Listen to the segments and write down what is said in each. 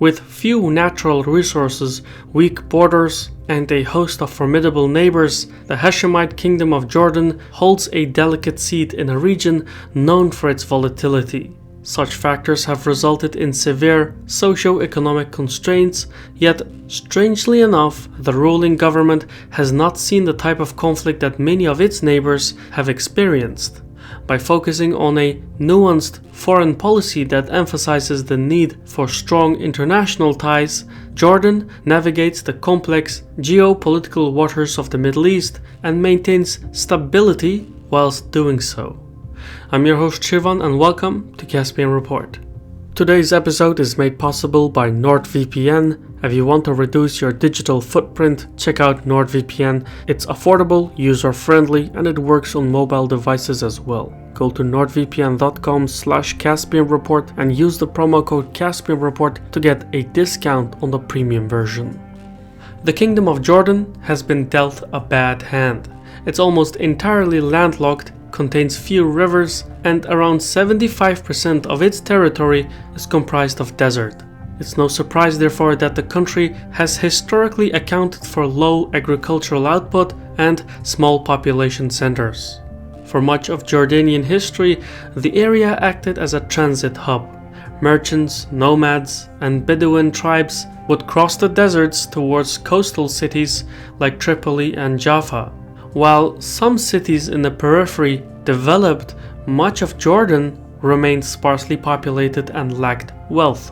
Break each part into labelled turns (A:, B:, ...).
A: With few natural resources, weak borders, and a host of formidable neighbors, the Hashemite Kingdom of Jordan holds a delicate seat in a region known for its volatility. Such factors have resulted in severe socio-economic constraints, yet, strangely enough, the ruling government has not seen the type of conflict that many of its neighbors have experienced. By focusing on a nuanced foreign policy that emphasizes the need for strong international ties, Jordan navigates the complex geopolitical waters of the Middle East and maintains stability whilst doing so. I'm your host Shivan and welcome to Caspian Report. Today's episode is made possible by NordVPN. If you want to reduce your digital footprint, check out NordVPN. It's affordable, user-friendly, and it works on mobile devices as well. Go to nordvpn.com/CaspianReport and use the promo code CaspianReport to get a discount on the premium version. The Kingdom of Jordan has been dealt a bad hand. It's almost entirely landlocked, contains few rivers, and around 75% of its territory is comprised of desert. It's no surprise, therefore, that the country has historically accounted for low agricultural output and small population centers. For much of Jordanian history, the area acted as a transit hub. Merchants, nomads, and Bedouin tribes would cross the deserts towards coastal cities like Tripoli and Jaffa. While some cities in the periphery developed, much of Jordan remained sparsely populated and lacked wealth.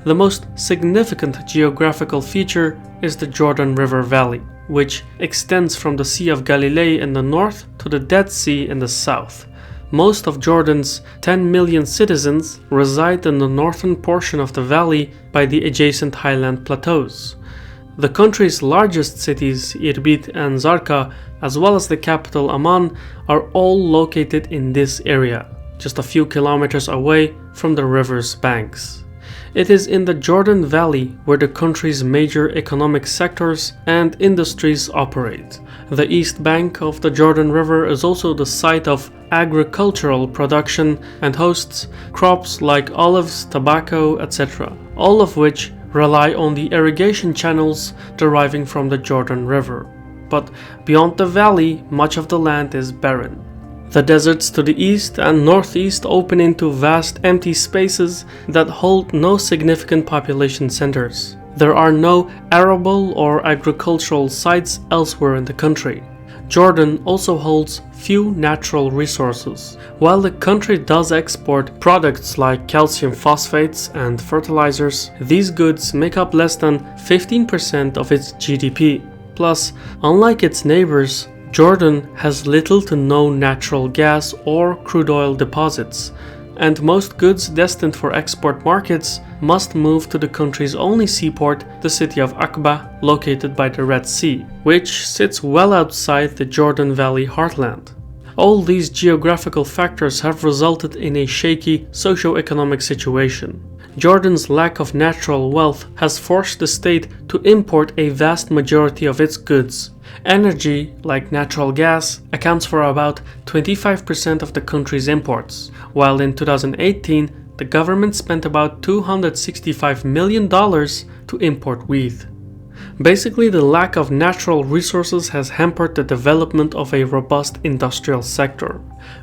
A: The most significant geographical feature is the Jordan River Valley, which extends from the Sea of Galilee in the north to the Dead Sea in the south. Most of Jordan's 10 million citizens reside in the northern portion of the valley by the adjacent highland plateaus. The country's largest cities, Irbid and Zarqa, as well as the capital Amman, are all located in this area, just a few kilometers away from the river's banks. It is in the Jordan Valley where the country's major economic sectors and industries operate. The east bank of the Jordan River is also the site of agricultural production and hosts crops like olives, tobacco, etc., all of which rely on the irrigation channels deriving from the Jordan River. But beyond the valley, much of the land is barren. The deserts to the east and northeast open into vast empty spaces that hold no significant population centers. There are no arable or agricultural sites elsewhere in the country. Jordan also holds few natural resources. While the country does export products like calcium phosphates and fertilizers, these goods make up less than 15% of its GDP. Plus, unlike its neighbors, Jordan has little to no natural gas or crude oil deposits, and most goods destined for export markets must move to the country's only seaport, the city of Aqaba, located by the Red Sea, which sits well outside the Jordan Valley heartland. All these geographical factors have resulted in a shaky socio-economic situation. Jordan's lack of natural wealth has forced the state to import a vast majority of its goods. Energy, like natural gas, accounts for about 25% of the country's imports, while in 2018 the government spent about $265 million to import wheat. Basically, the lack of natural resources has hampered the development of a robust industrial sector.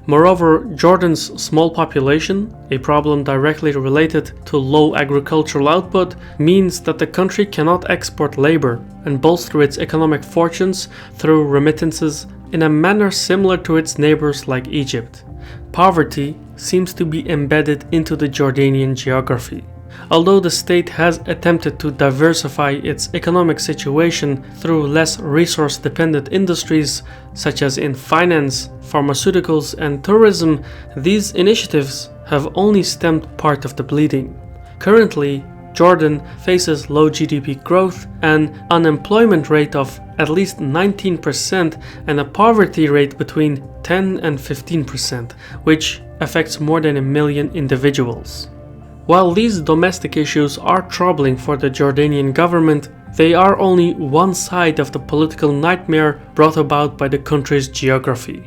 A: Moreover, Jordan's small population, a problem directly related to low agricultural output, means that the country cannot export labor and bolster its economic fortunes through remittances in a manner similar to its neighbors like Egypt. Poverty seems to be embedded into the Jordanian geography. Although the state has attempted to diversify its economic situation through less resource-dependent industries, such as in finance, pharmaceuticals, and tourism, these initiatives have only stemmed part of the bleeding. Currently, Jordan faces low GDP growth, an unemployment rate of at least 19%, and a poverty rate between 10 and 15%, which affects more than 1 million individuals. While these domestic issues are troubling for the Jordanian government, they are only one side of the political nightmare brought about by the country's geography.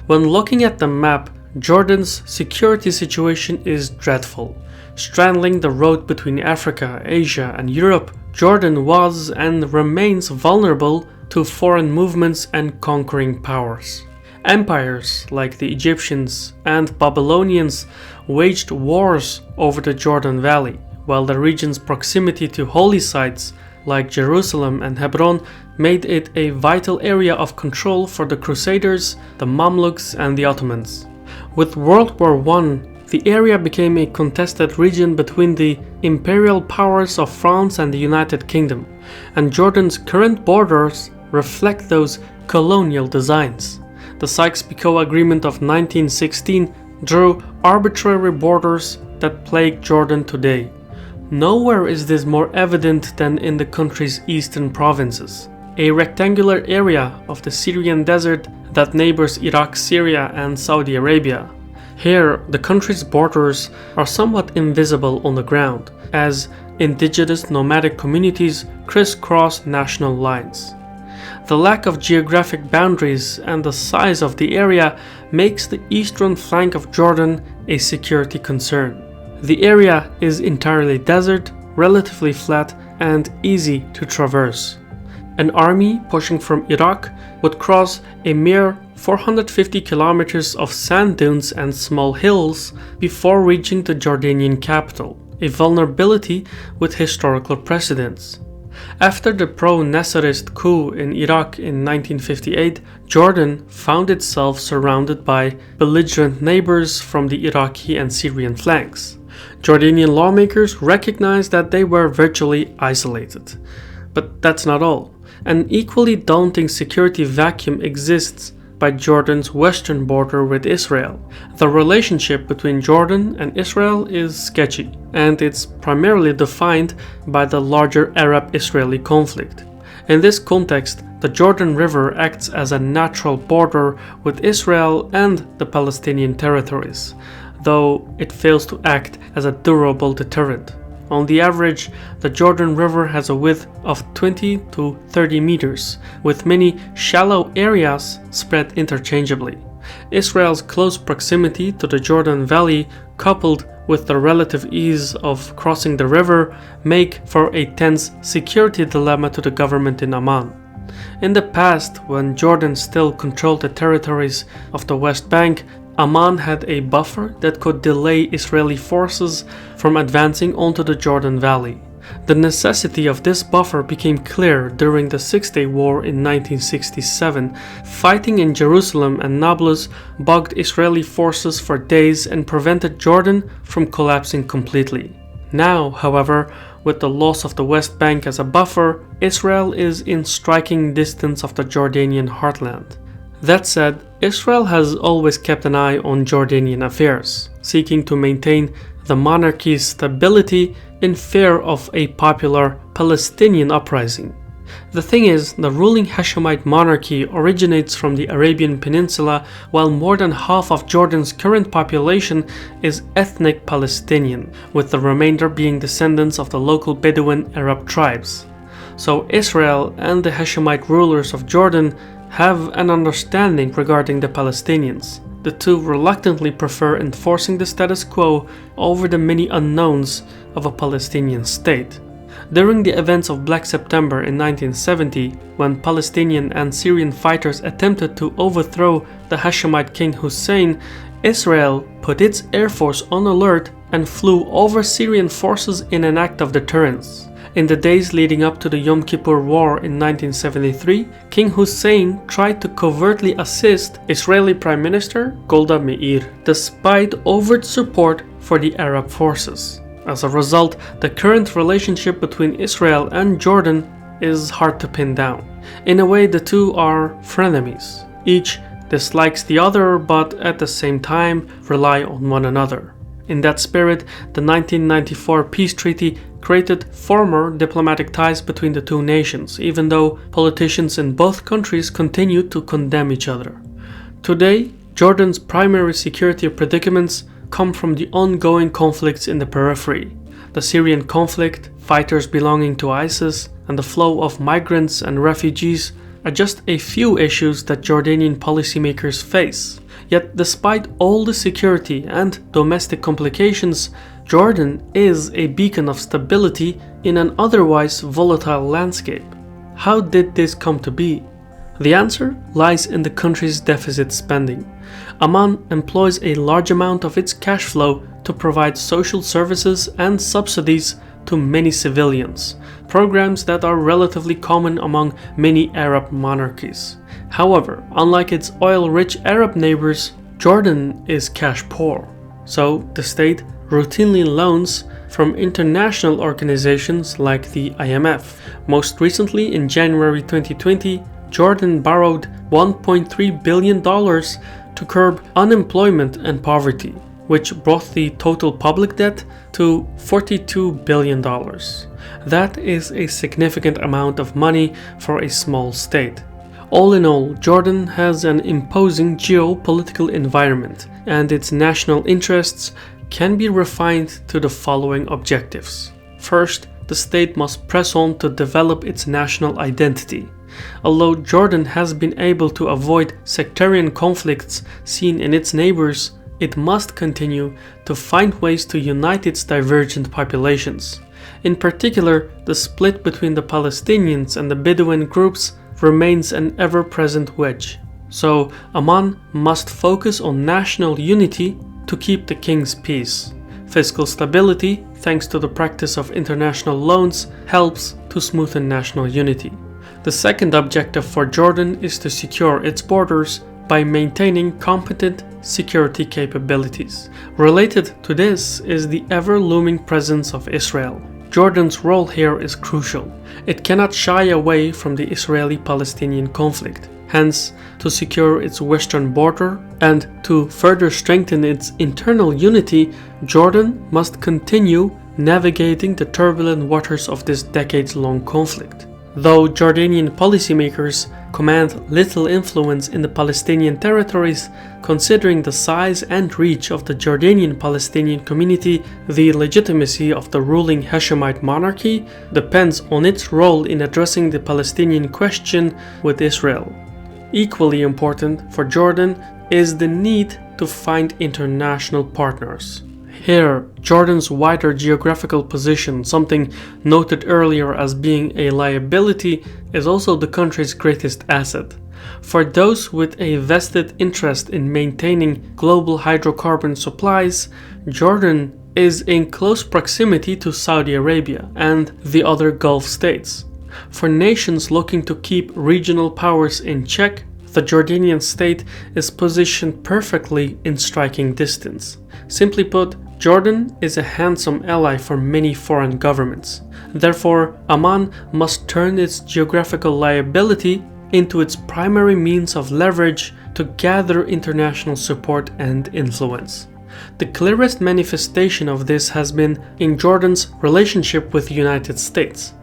A: When looking at the map, Jordan's security situation is dreadful. Straddling the road between Africa, Asia, and Europe, Jordan was and remains vulnerable to foreign movements and conquering powers. Empires like the Egyptians and Babylonians waged wars over the Jordan Valley, while the region's proximity to holy sites like Jerusalem and Hebron made it a vital area of control for the Crusaders, the Mamluks, and the Ottomans. With World War I, the area became a contested region between the imperial powers of France and the United Kingdom, and Jordan's current borders reflect those colonial designs. The Sykes-Picot Agreement of 1916 drew arbitrary borders that plague Jordan today. Nowhere is this more evident than in the country's eastern provinces, a rectangular area of the Syrian desert that neighbors Iraq, Syria, and Saudi Arabia. Here, the country's borders are somewhat invisible on the ground, as indigenous nomadic communities crisscross national lines. The lack of geographic boundaries and the size of the area makes the eastern flank of Jordan a security concern. The area is entirely desert, relatively flat, and easy to traverse. An army pushing from Iraq would cross a mere 450 kilometers of sand dunes and small hills before reaching the Jordanian capital, a vulnerability with historical precedents. After the pro-Nasserist coup in Iraq in 1958, Jordan found itself surrounded by belligerent neighbors from the Iraqi and Syrian flanks. Jordanian lawmakers recognized that they were virtually isolated. But that's not all. An equally daunting security vacuum exists by Jordan's western border with Israel. The relationship between Jordan and Israel is sketchy, and it's primarily defined by the larger Arab-Israeli conflict. In this context, the Jordan River acts as a natural border with Israel and the Palestinian territories, though it fails to act as a durable deterrent. On the average, the Jordan River has a width of 20 to 30 meters, with many shallow areas spread interchangeably. Israel's close proximity to the Jordan Valley, coupled with the relative ease of crossing the river, make for a tense security dilemma to the government in Amman. In the past, when Jordan still controlled the territories of the West Bank, Amman had a buffer that could delay Israeli forces from advancing onto the Jordan Valley. The necessity of this buffer became clear during the Six-Day War in 1967. Fighting in Jerusalem and Nablus bogged Israeli forces for days and prevented Jordan from collapsing completely. Now, however, with the loss of the West Bank as a buffer, Israel is in striking distance of the Jordanian heartland. That said, Israel has always kept an eye on Jordanian affairs, seeking to maintain the monarchy's stability in fear of a popular Palestinian uprising. The thing is, the ruling Hashemite monarchy originates from the Arabian Peninsula, while more than half of Jordan's current population is ethnic Palestinian, with the remainder being descendants of the local Bedouin Arab tribes. So Israel and the Hashemite rulers of Jordan have an understanding regarding the Palestinians. The two reluctantly prefer enforcing the status quo over the many unknowns of a Palestinian state. During the events of Black September in 1970, when Palestinian and Syrian fighters attempted to overthrow the Hashemite King Hussein, Israel put its air force on alert and flew over Syrian forces in an act of deterrence. In the days leading up to the Yom Kippur War in 1973, King Hussein tried to covertly assist Israeli Prime Minister Golda Meir, despite overt support for the Arab forces. As a result, the current relationship between Israel and Jordan is hard to pin down. In a way, the two are frenemies. Each dislikes the other, but at the same time rely on one another. In that spirit, the 1994 peace treaty created former diplomatic ties between the two nations, even though politicians in both countries continued to condemn each other. Today, Jordan's primary security predicaments come from the ongoing conflicts in the periphery. The Syrian conflict, fighters belonging to ISIS, and the flow of migrants and refugees are just a few issues that Jordanian policymakers face. Yet, despite all the security and domestic complications, Jordan is a beacon of stability in an otherwise volatile landscape. How did this come to be? The answer lies in the country's deficit spending. Amman employs a large amount of its cash flow to provide social services and subsidies to many civilians, programs that are relatively common among many Arab monarchies. However, unlike its oil-rich Arab neighbors, Jordan is cash poor. So the state routinely loans from international organizations like the IMF. Most recently, in January 2020, Jordan borrowed $1.3 billion to curb unemployment and poverty, which brought the total public debt to $42 billion. That is a significant amount of money for a small state. All in all, Jordan has an imposing geopolitical environment, and its national interests can be refined to the following objectives. First, the state must press on to develop its national identity. Although Jordan has been able to avoid sectarian conflicts seen in its neighbors, it must continue to find ways to unite its divergent populations. In particular, the split between the Palestinians and the Bedouin groups remains an ever-present wedge. So, Amman must focus on national unity to keep the king's peace. Fiscal stability, thanks to the practice of international loans, helps to smoothen national unity. The second objective for Jordan is to secure its borders by maintaining competent security capabilities. Related to this is the ever-looming presence of Israel. Jordan's role here is crucial. It cannot shy away from the Israeli-Palestinian conflict. Hence, to secure its western border and to further strengthen its internal unity, Jordan must continue navigating the turbulent waters of this decades-long conflict. Though Jordanian policymakers command little influence in the Palestinian territories, considering the size and reach of the Jordanian Palestinian community, the legitimacy of the ruling Hashemite monarchy depends on its role in addressing the Palestinian question with Israel. Equally important for Jordan is the need to find international partners. Here, Jordan's wider geographical position, something noted earlier as being a liability, is also the country's greatest asset. For those with a vested interest in maintaining global hydrocarbon supplies, Jordan is in close proximity to Saudi Arabia and the other Gulf states. For nations looking to keep regional powers in check, the Jordanian state is positioned perfectly in striking distance. Simply put, Jordan is a handsome ally for many foreign governments. Therefore, Amman must turn its geographical liability into its primary means of leverage to gather international support and influence. The clearest manifestation of this has been in Jordan's relationship with the United States.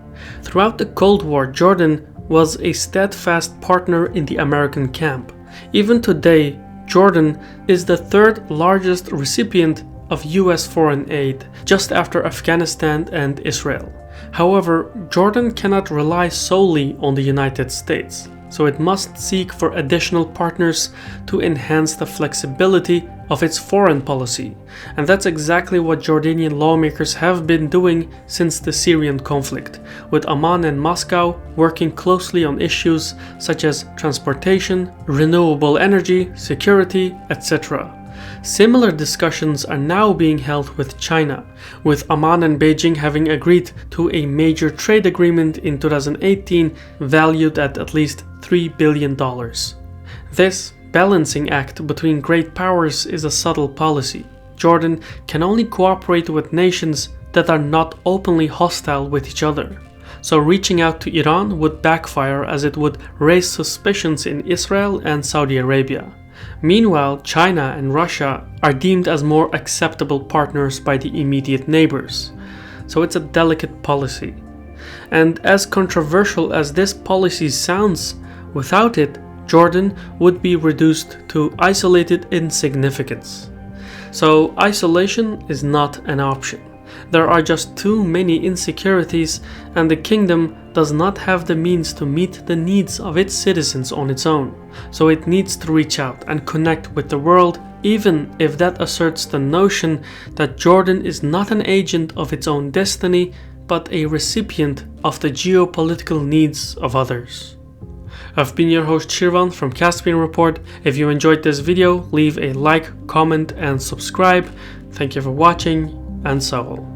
A: Throughout the Cold War, Jordan was a steadfast partner in the American camp. Even today, Jordan is the third largest recipient of US foreign aid, just after Afghanistan and Israel. However, Jordan cannot rely solely on the United States, so it must seek for additional partners to enhance the flexibility of its foreign policy. And that's exactly what Jordanian lawmakers have been doing since the Syrian conflict, with Amman and Moscow working closely on issues such as transportation, renewable energy, security, etc. Similar discussions are now being held with China, with Amman and Beijing having agreed to a major trade agreement in 2018 valued at least $3 billion. This balancing act between great powers is a subtle policy. Jordan can only cooperate with nations that are not openly hostile with each other. So reaching out to Iran would backfire, as it would raise suspicions in Israel and Saudi Arabia. Meanwhile, China and Russia are deemed as more acceptable partners by the immediate neighbors. So it's a delicate policy. And as controversial as this policy sounds, without it, Jordan would be reduced to isolated insignificance. So isolation is not an option. There are just too many insecurities, and the kingdom does not have the means to meet the needs of its citizens on its own. So it needs to reach out and connect with the world even if that asserts the notion that Jordan is not an agent of its own destiny, but a recipient of the geopolitical needs of others. I've been your host Shirvan from Caspian Report. If you enjoyed this video, leave a like, comment and subscribe. Thank you for watching, and Sawal.